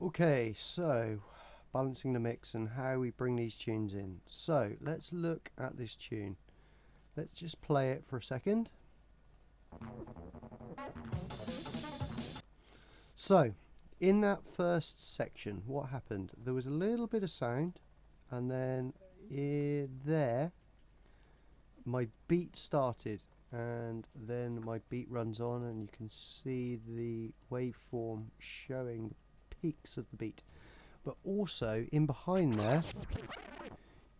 Okay, so balancing the mix and how we bring these tunes in. So let's look at this tune. Let's just play it for a second. So in that first section, what happened? There was a little bit of sound, and then there my beat started, and then my beat runs on, and you can see the waveform showing the peaks of the beat. But also in behind there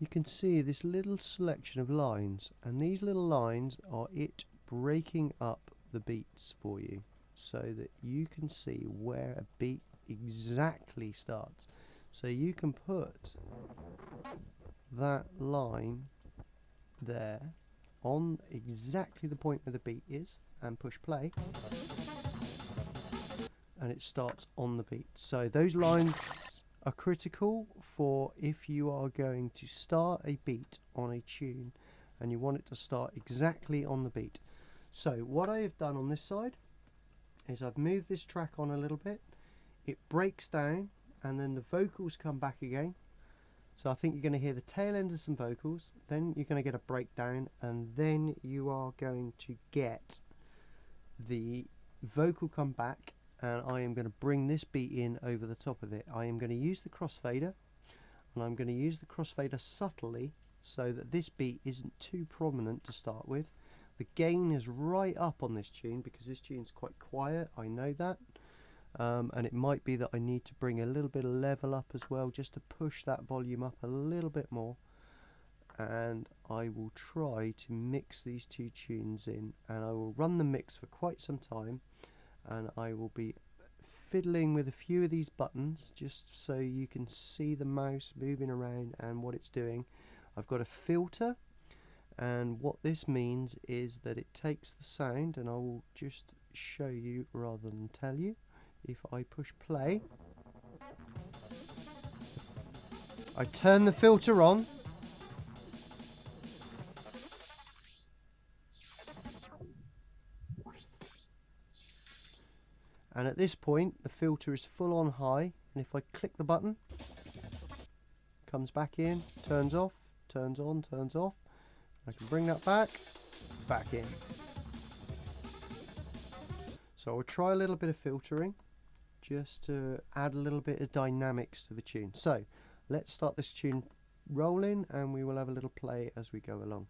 you can see this little selection of lines, and these little lines are it breaking up the beats for you so that you can see where a beat exactly starts. So you can put that line there on exactly the point where the beat is and push play, and it starts on the beat. So those lines are critical for if you are going to start a beat on a tune and you want it to start exactly on the beat. So what I have done on this side is I've moved this track on a little bit, it breaks down, and then the vocals come back again. So I think you're going to hear the tail end of some vocals, then you're going to get a breakdown, and then you are going to get the vocal come back, and I am going to bring this beat in over the top of it. I am going to use the crossfader, and I'm going to use the crossfader subtly so that this beat isn't too prominent to start with. The gain is right up on this tune because this tune's quite quiet, I know that. And it might be that I need to bring a little bit of level up as well, just to push that volume up a little bit more. And I will try to mix these two tunes in, and I will run the mix for quite some time, and I will be fiddling with a few of these buttons just so you can see the mouse moving around and what it's doing. I've got a filter, and what this means is that it takes the sound, and I will just show you rather than tell you. If I push play, I turn the filter on, and at this point the filter is full on high, and if I click the button, it comes back in, turns off, turns on, turns off. I can bring that back in. So I'll try a little bit of filtering just to add a little bit of dynamics to the tune. So let's start this tune rolling, and we will have a little play as we go along.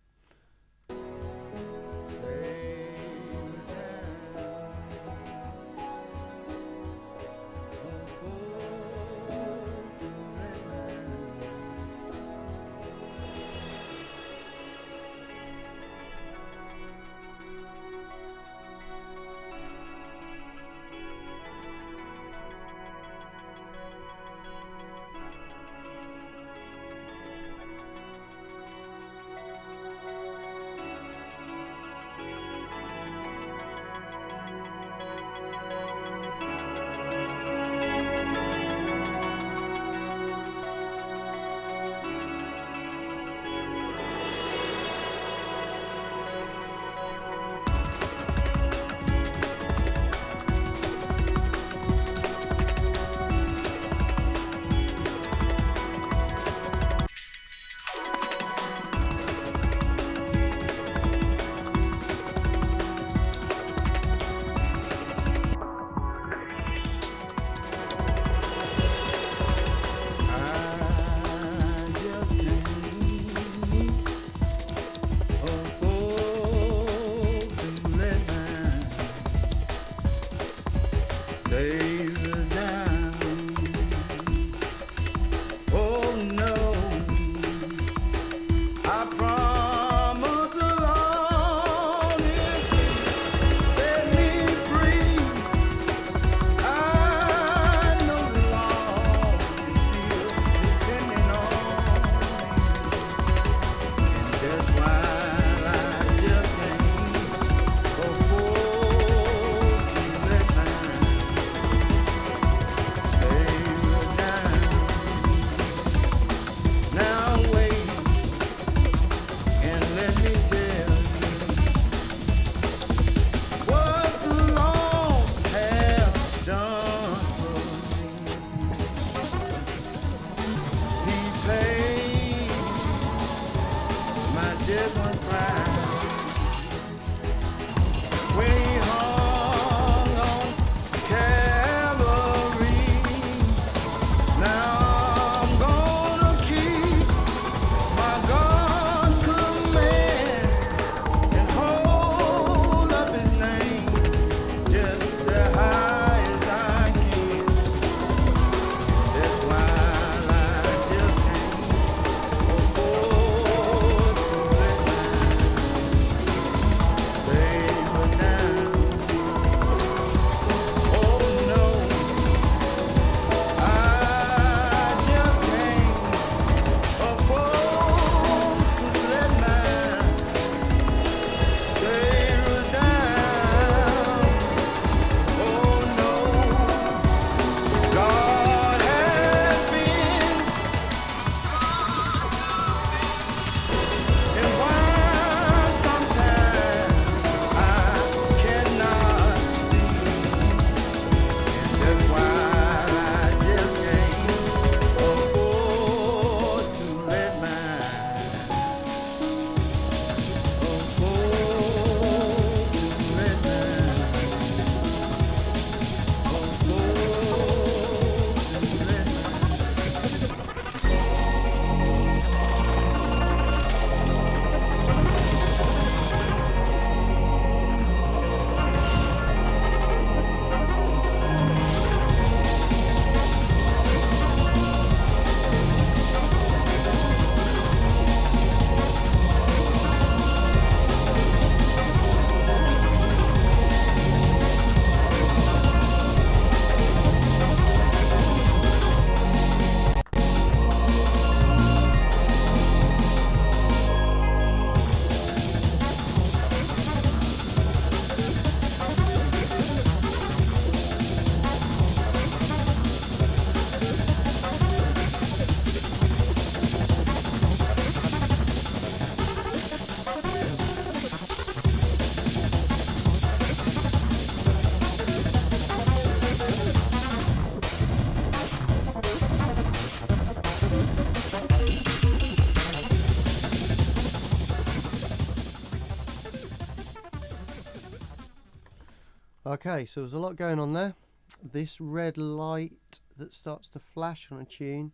Okay, so there's a lot going on there. This red light that starts to flash on a tune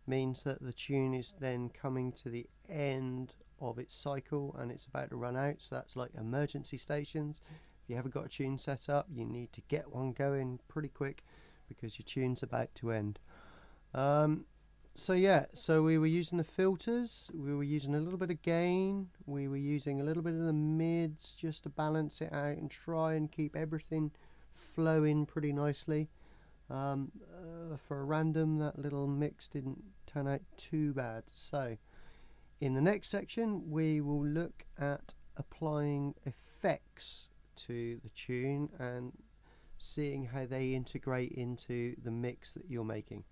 means that the tune is then coming to the end of its cycle and it's about to run out. So that's like emergency stations. If you haven't got a tune set up, you need to get one going pretty quick because your tune's about to end. So yeah, so we were using the filters, we were using a little bit of gain, we were using a little bit of the mids just to balance it out and try and keep everything flowing pretty nicely. For a random, that little mix didn't turn out too bad. So in the next section we will look at applying effects to the tune and seeing how they integrate into the mix that you're making.